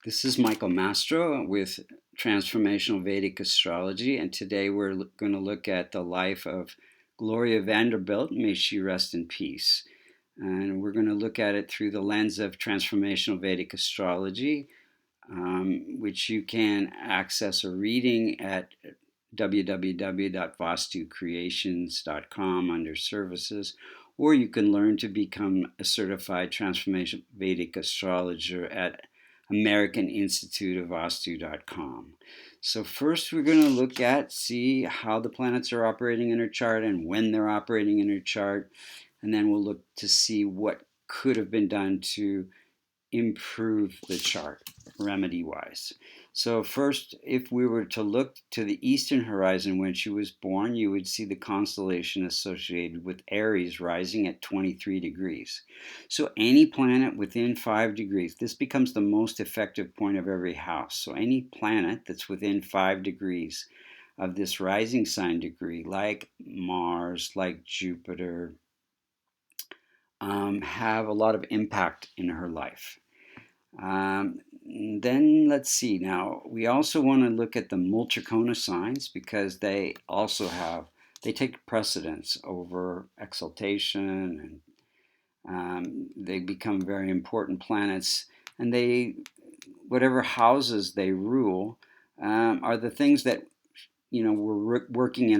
This is Michael Mastro with Transformational Vedic Astrology, and today we're going to look at the life of Gloria Vanderbilt, may she rest in peace. And we're going to look at it through the lens of Transformational Vedic Astrology, which you can access a reading at www.vastucreations.com under services, or you can learn to become a certified Transformational Vedic astrologer at American Institute of Vastu.com. So first we're going to see how the planets are operating in her chart and when they're operating in her chart. And then we'll look to see what could have been done to improve the chart remedy-wise. So first, if we were to look to the eastern horizon when she was born, you would see the constellation associated with Aries rising at 23 degrees. So any planet within 5 degrees, this becomes the most effective point of every house. So any planet that's within 5 degrees of this rising sign degree, like Mars, like Jupiter, have a lot of impact in her life. Then let's see. Now we also want to look at the Multikona signs because they take precedence over exaltation, and they become very important planets. And whatever houses they rule, are the things that we're working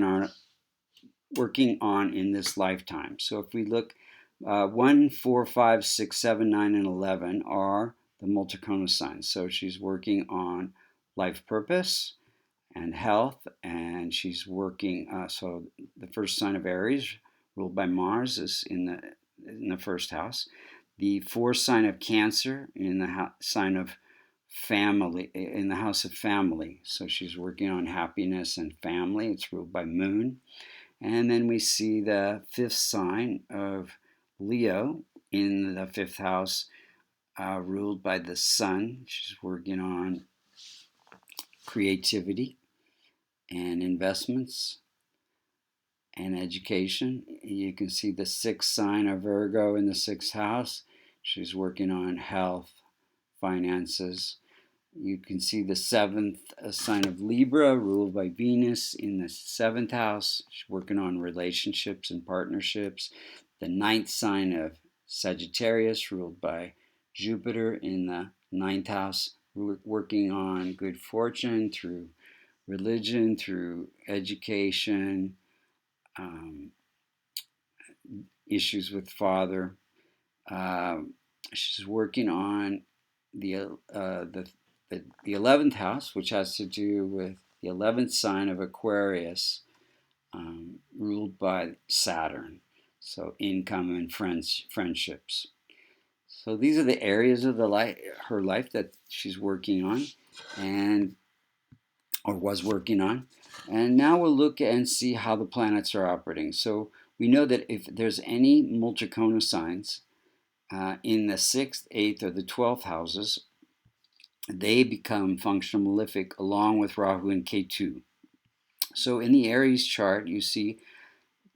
on in this lifetime. So if we look, 1, 4, 5, 6, 7, 9, and 11 are the Multikona signs. So she's working on life purpose and health, and she's working. So the first sign of Aries, ruled by Mars, is in the first house. The fourth sign of Cancer in the sign of family, in the house of family. So she's working on happiness and family. It's ruled by Moon. And then we see the fifth sign of Leo in the fifth house, ruled by the Sun. She's working on creativity and investments and education. You can see the sixth sign of Virgo in the sixth house. She's working on health, finances. You can see the seventh sign of Libra, ruled by Venus in the seventh house. She's working on relationships and partnerships. The ninth sign of Sagittarius, ruled by Jupiter in the ninth house, working on good fortune through religion, through education, issues with father. She's working on the 11th house, which has to do with the 11th sign of Aquarius, ruled by Saturn. So income and friendships. So these are the areas of her life that she's working on, or was working on. And now we'll look and see how the planets are operating. So we know that if there's any Multikona signs in the 6th, 8th, or the 12th houses, they become functional malefic along with Rahu and Ketu. So in the Aries chart, you see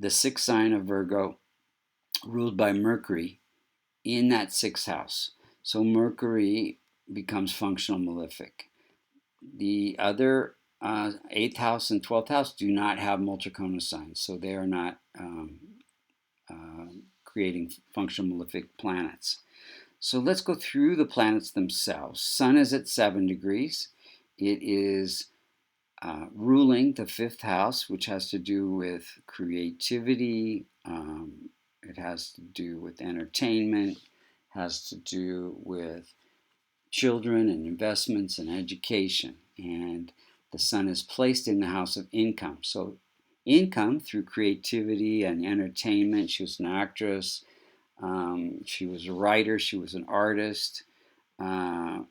the sixth sign of Virgo ruled by Mercury in that sixth house. So Mercury becomes functional malefic. The other 8th house and 12th house do not have Multikona signs, so they are not creating functional malefic planets. So let's go through the planets themselves. Sun is at 7 degrees. It is ruling the fifth house, which has to do with creativity. It has to do with entertainment, has to do with children and investments and education. And the sun is placed in the house of income. So income through creativity and entertainment. She was an actress. She was a writer. She was an artist. And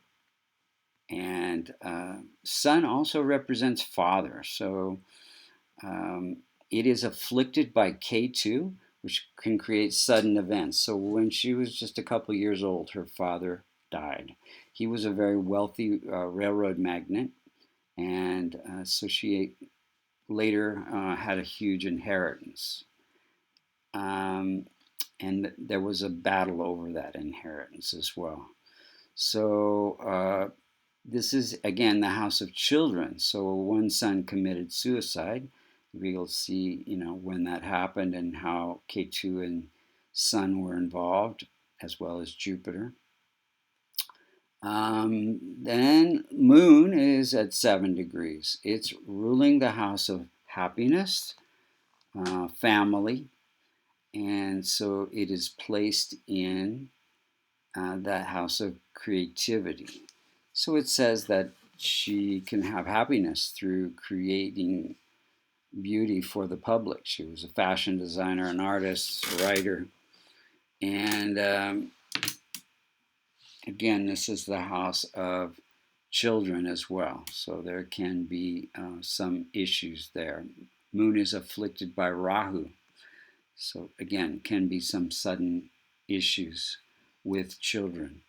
sun also represents father. So it is afflicted by K2, which can create sudden events. So when she was just a couple years old, her father died. He was a very wealthy railroad magnate, and so she later had a huge inheritance. And there was a battle over that inheritance as well. So This is, again, the house of children. So one son committed suicide. We'll see, when that happened and how Ketu and Sun were involved, as well as Jupiter. Then Moon is at 7 degrees. It's ruling the house of happiness, family, and so it is placed in that house of creativity. So it says that she can have happiness through creating beauty for the public. She was a fashion designer, an artist, a writer, and again, this is the house of children as well. So there can be some issues there. Moon is afflicted by Rahu. So again, can be some sudden issues with children.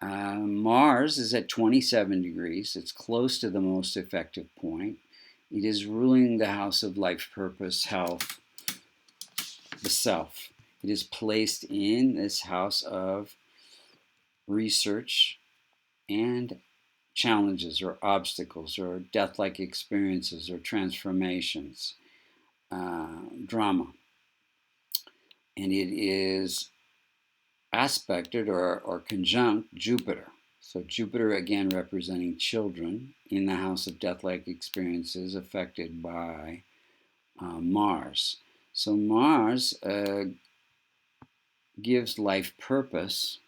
Mars is at 27 degrees. It's close to the most effective point. It is ruling the house of life, purpose, health, the self. It is placed in this house of research and challenges or obstacles or death-like experiences or transformations, drama. And it is aspected or conjunct Jupiter. So Jupiter, again, representing children in the house of death-like experiences affected by Mars. So Mars gives life purpose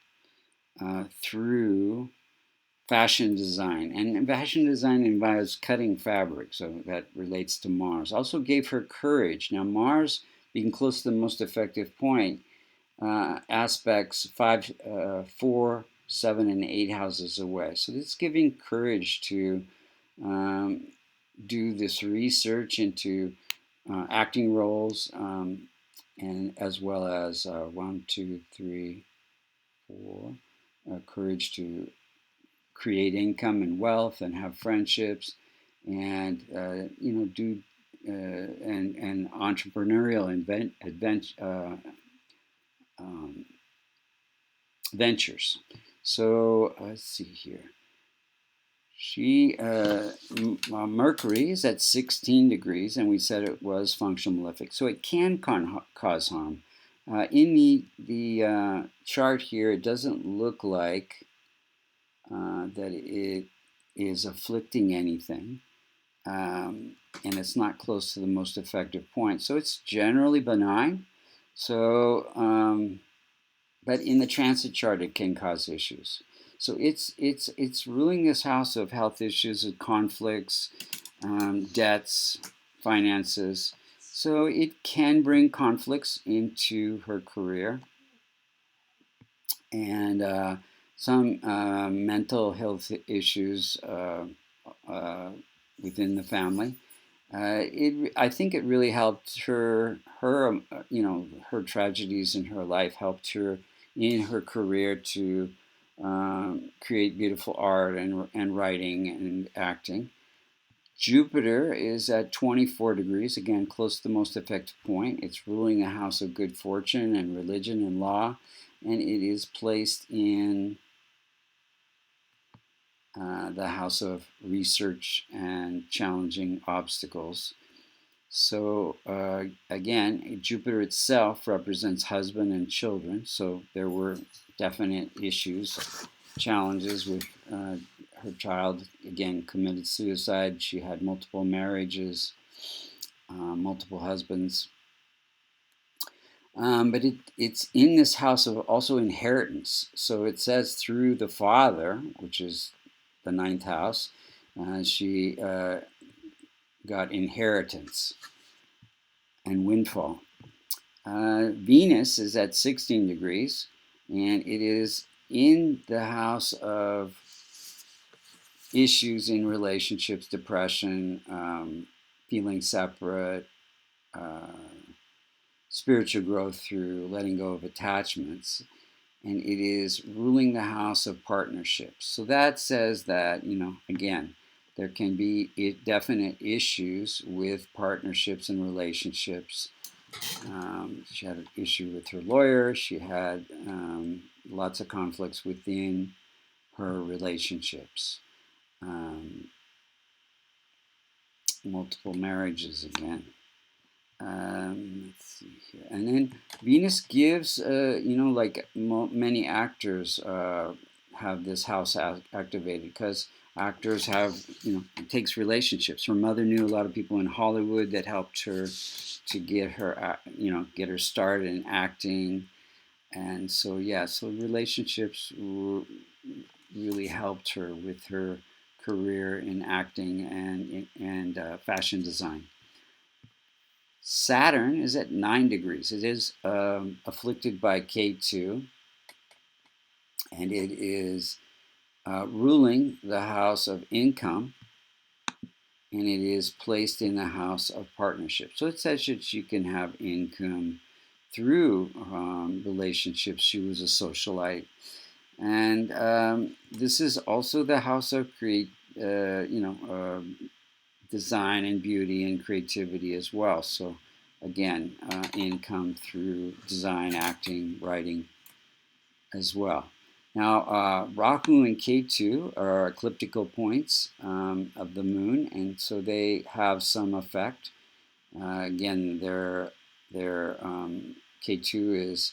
through fashion design. And fashion design involves cutting fabric, so that relates to Mars. Also gave her courage. Now Mars, being close to the most effective point, aspects 5, 4, 7, and 8 houses away. So it's giving courage to do this research into acting roles, and as well as 1, 2, 3, 4, courage to create income and wealth and have friendships, and do and entrepreneurial ventures. So let's see here. She Mercury is at 16 degrees, and we said it was functional malefic, so it can cause harm. In the chart here, it doesn't look like that it is afflicting anything, and it's not close to the most effective point. So it's generally benign. So, but in the transit chart, it can cause issues. So it's ruling this house of health issues, of conflicts, debts, finances. So it can bring conflicts into her career, and some mental health issues within the family. I think it really helped her. Her tragedies in her life helped her in her career to create beautiful art and writing and acting. Jupiter is at 24 degrees, again, close to the most effective point. It's ruling a house of good fortune and religion and law, and it is placed in the house of research and challenging obstacles. So again, Jupiter itself represents husband and children, so there were definite issues, challenges with her child. Again, committed suicide. She had multiple marriages, multiple husbands. But it's in this house of also inheritance. So it says through the father, which is the 9th house, she got inheritance and windfall. Venus is at 16 degrees, and it is in the house of issues in relationships, depression, feeling separate, spiritual growth through letting go of attachments, and it is ruling the house of partnerships. So that says that, again, there can be definite issues with partnerships and relationships. She had an issue with her lawyer. She had lots of conflicts within her relationships. multiple marriages again. Let's see here. And then Venus gives, like many actors have this house activated because actors have, it takes relationships. Her mother knew a lot of people in Hollywood that helped her to get her, get her started in acting. And so, yeah, so relationships really helped her with her career in acting and fashion design. Saturn is at 9 degrees. It is afflicted by K2, and it is ruling the house of income, and it is placed in the house of partnership. So it says that you can have income through relationships. She was a socialite. And this is also the house of design and beauty and creativity as well. So again, income through design, acting, writing as well. Now, Rahu and Ketu are ecliptical points of the moon, and so they have some effect. Again, their Ketu is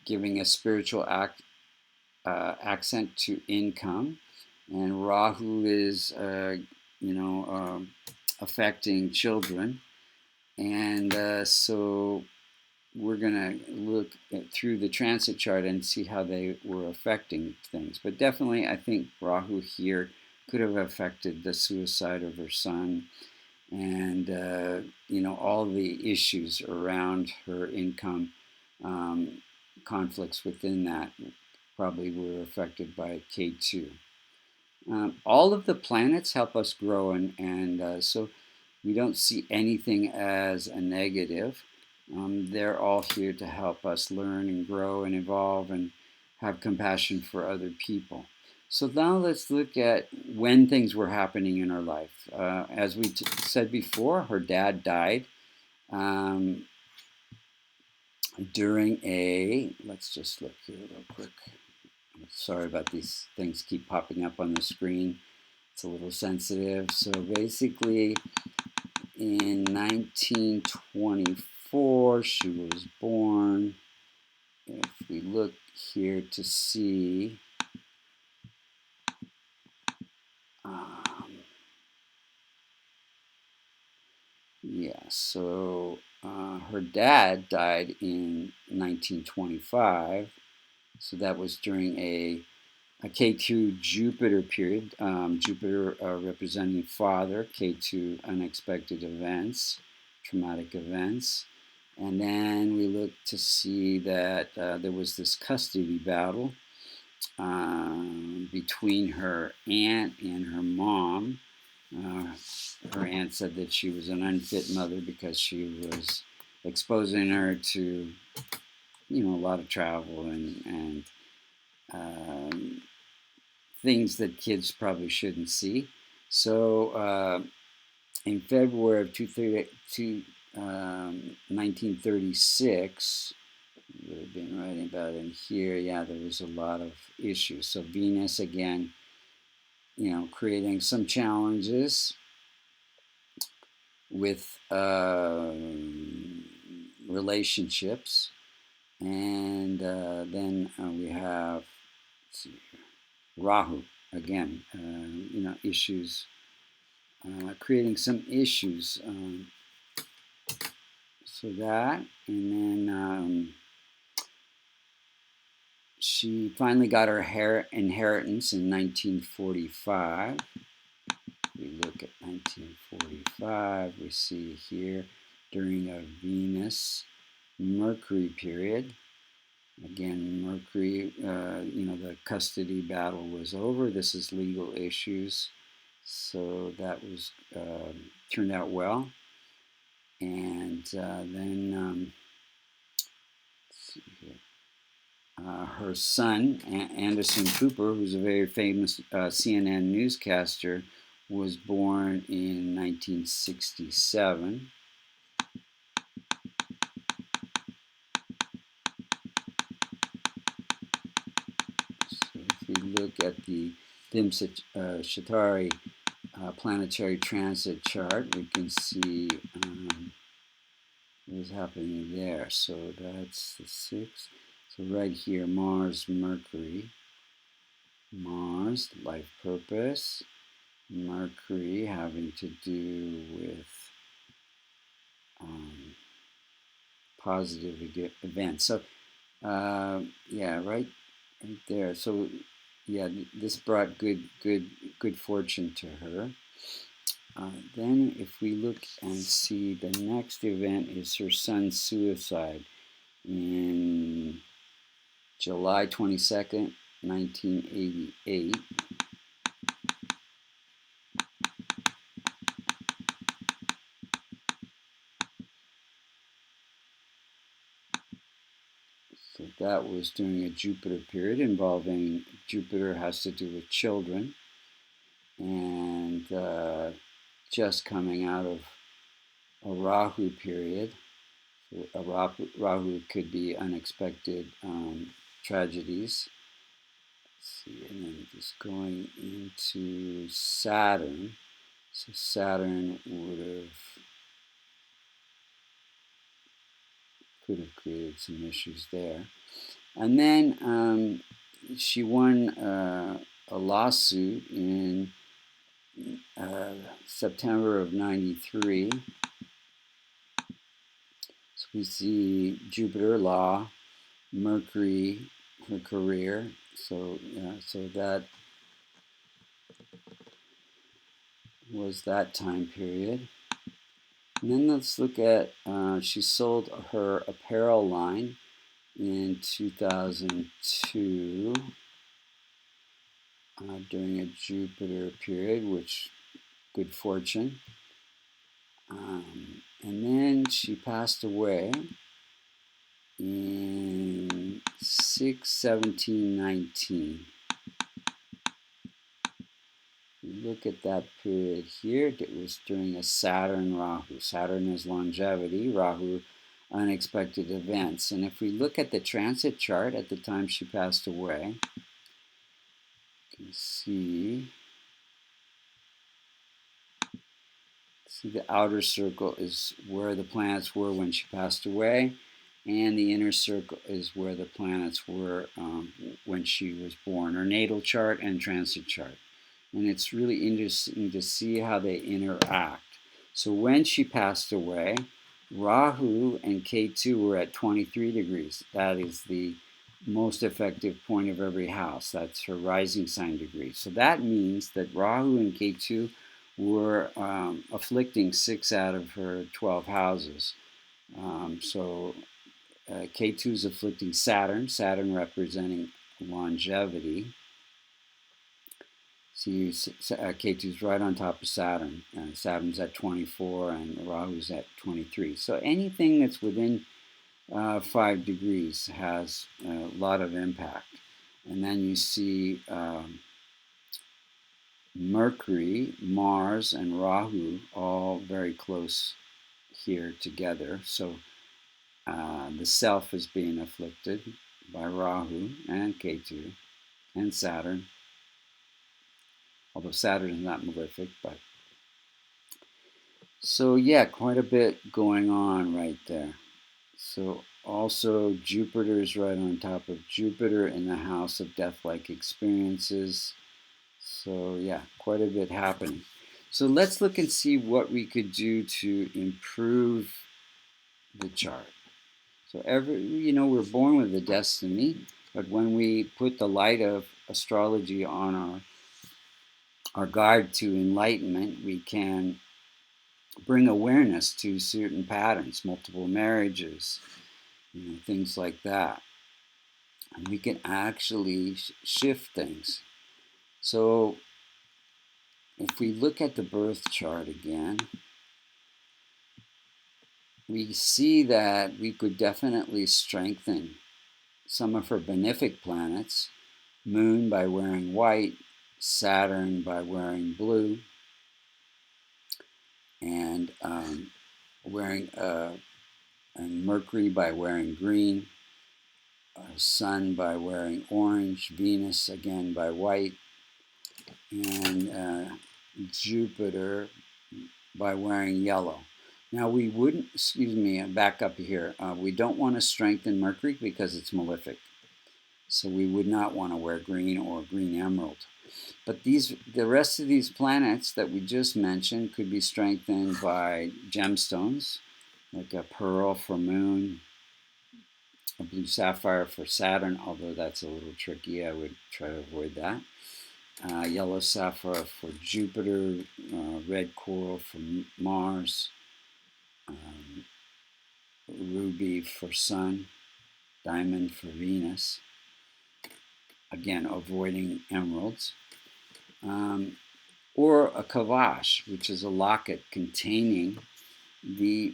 giving a spiritual accent to income, and Rahu is affecting children, and so we're going to look through the transit chart and see how they were affecting things. But definitely, I think Rahu here could have affected the suicide of her son, and all the issues around her income, conflicts within that probably were affected by K2. All of the planets help us grow, and so we don't see anything as a negative. They're all here to help us learn and grow and evolve and have compassion for other people. So now let's look at when things were happening in her life. As we said before, her dad died during let's just look here real quick. Sorry about these things keep popping up on the screen. It's a little sensitive. So basically, in 1924, she was born. If we look here to see, so her dad died in 1925. So that was during a K2 Jupiter period. Jupiter representing father, K2 unexpected events, traumatic events. And then we look to see that there was this custody battle between her aunt and her mom. Her aunt said that she was an unfit mother because she was exposing her to, a lot of travel and things that kids probably shouldn't see. So in February of 1936, would have been writing about in here, yeah, there was a lot of issues. So Venus, again, creating some challenges with relationships. And then we have, let's see here, Rahu, again, issues, creating some issues. So that, and then she finally got her inheritance in 1945. We look at 1945, we see here during a Venus-Mercury period. Again, Mercury, the custody battle was over. This is legal issues. So that was turned out well. And then, let's see here. Her son, Anderson Cooper, who's a very famous CNN newscaster, was born in 1967. So if we look at the Shatari planetary transit chart, we can see what's happening there. So that's the 6th. So right here, Mars, Mercury. Mars, life purpose. Mercury having to do with positive events. So yeah, right there. So yeah, this brought good fortune to her. Then if we look and see, the next event is her son's suicide in July 22nd, 1988. So that was during a Jupiter period involving, Jupiter has to do with children, and just coming out of a Rahu period. So a Rahu could be unexpected tragedies. Let's see, and then just going into Saturn. So Saturn could have created some issues there. And then she won a lawsuit in September of '93. So we see Jupiter law, Mercury, her career. So yeah, so that was that time period. And then let's look at, she sold her apparel line in 2002 during a Jupiter period, which good fortune. And then she passed away in 6/17/19. Look at that period here. It was during a Saturn Rahu. Saturn is longevity, Rahu unexpected events. And if we look at the transit chart at the time she passed away, you can see the outer circle is where the planets were when she passed away, and the inner circle is where the planets were when she was born, her natal chart and transit chart. And it's really interesting to see how they interact. So when she passed away, Rahu and Ketu were at 23 degrees. That is the most effective point of every house. That's her rising sign degree. So that means that Rahu and Ketu were afflicting 6 out of her 12 houses. Ketu is afflicting Saturn, Saturn representing longevity. See, Ketu's right on top of Saturn. Saturn's at 24 and Rahu's at 23. So anything that's within 5 degrees has a lot of impact. And then you see Mercury, Mars, and Rahu all very close here together. So the self is being afflicted by Rahu and Ketu and Saturn. Although Saturn is not malefic, but so yeah, quite a bit going on right there. So also Jupiter is right on top of Jupiter in the house of death-like experiences. So yeah, quite a bit happening. So let's look and see what we could do to improve the chart. So we're born with a destiny, but when we put the light of astrology on our guide to enlightenment, we can bring awareness to certain patterns, multiple marriages, things like that. And we can actually shift things. So if we look at the birth chart again, we see that we could definitely strengthen some of her benefic planets, Moon by wearing white, Saturn by wearing blue, and and Mercury by wearing green, Sun by wearing orange, Venus again by white, and Jupiter by wearing yellow. Now we wouldn't, excuse me, back up here. We don't want to strengthen Mercury because it's malefic. So we would not want to wear green or green emerald. But the rest of these planets that we just mentioned could be strengthened by gemstones, like a pearl for Moon, a blue sapphire for Saturn, although that's a little tricky. I would try to avoid that. Yellow sapphire for Jupiter, red coral for Mars, ruby for Sun, diamond for Venus. Again, avoiding emeralds. Or a kavash, which is a locket containing the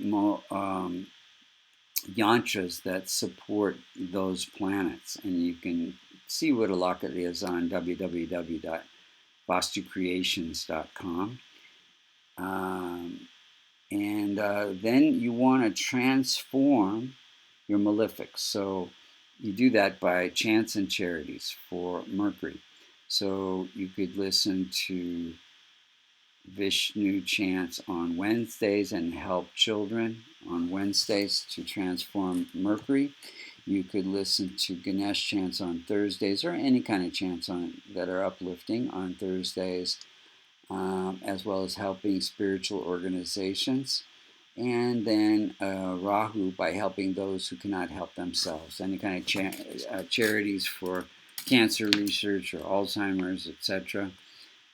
yantras that support those planets. And you can see what a locket is on www.vastucreations.com. Then you want to transform your malefics. So you do that by chants and charities for Mercury. So you could listen to Vishnu chants on Wednesdays and help children on Wednesdays to transform Mercury. You could listen to Ganesh chants on Thursdays, or any kind of chants that are uplifting on Thursdays, as well as helping spiritual organizations. And then Rahu by helping those who cannot help themselves. Any kind of charities for cancer research or Alzheimer's, etc.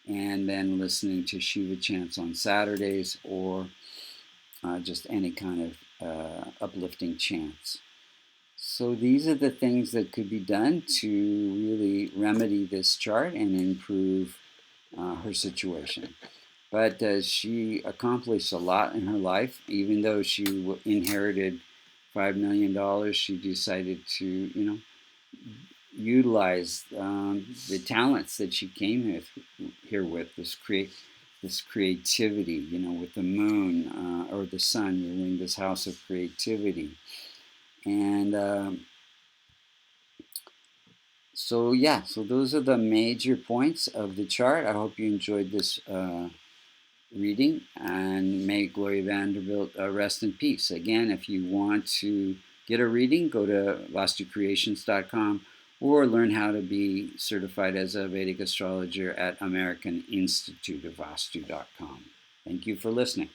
And then listening to Shiva chants on Saturdays, or just any kind of uplifting chants. So these are the things that could be done to really remedy this chart and improve her situation. But she accomplished a lot in her life. Even though she inherited $5 million, she decided to, utilize the talents that she came here with, this creativity, with the moon or the sun ruling this house of creativity. And so those are the major points of the chart. I hope you enjoyed this reading, and may Gloria Vanderbilt rest in peace. Again, if you want to get a reading, go to vastucreations.com, or learn how to be certified as a Vedic astrologer at American Institute of Vastu.com. Thank you for listening.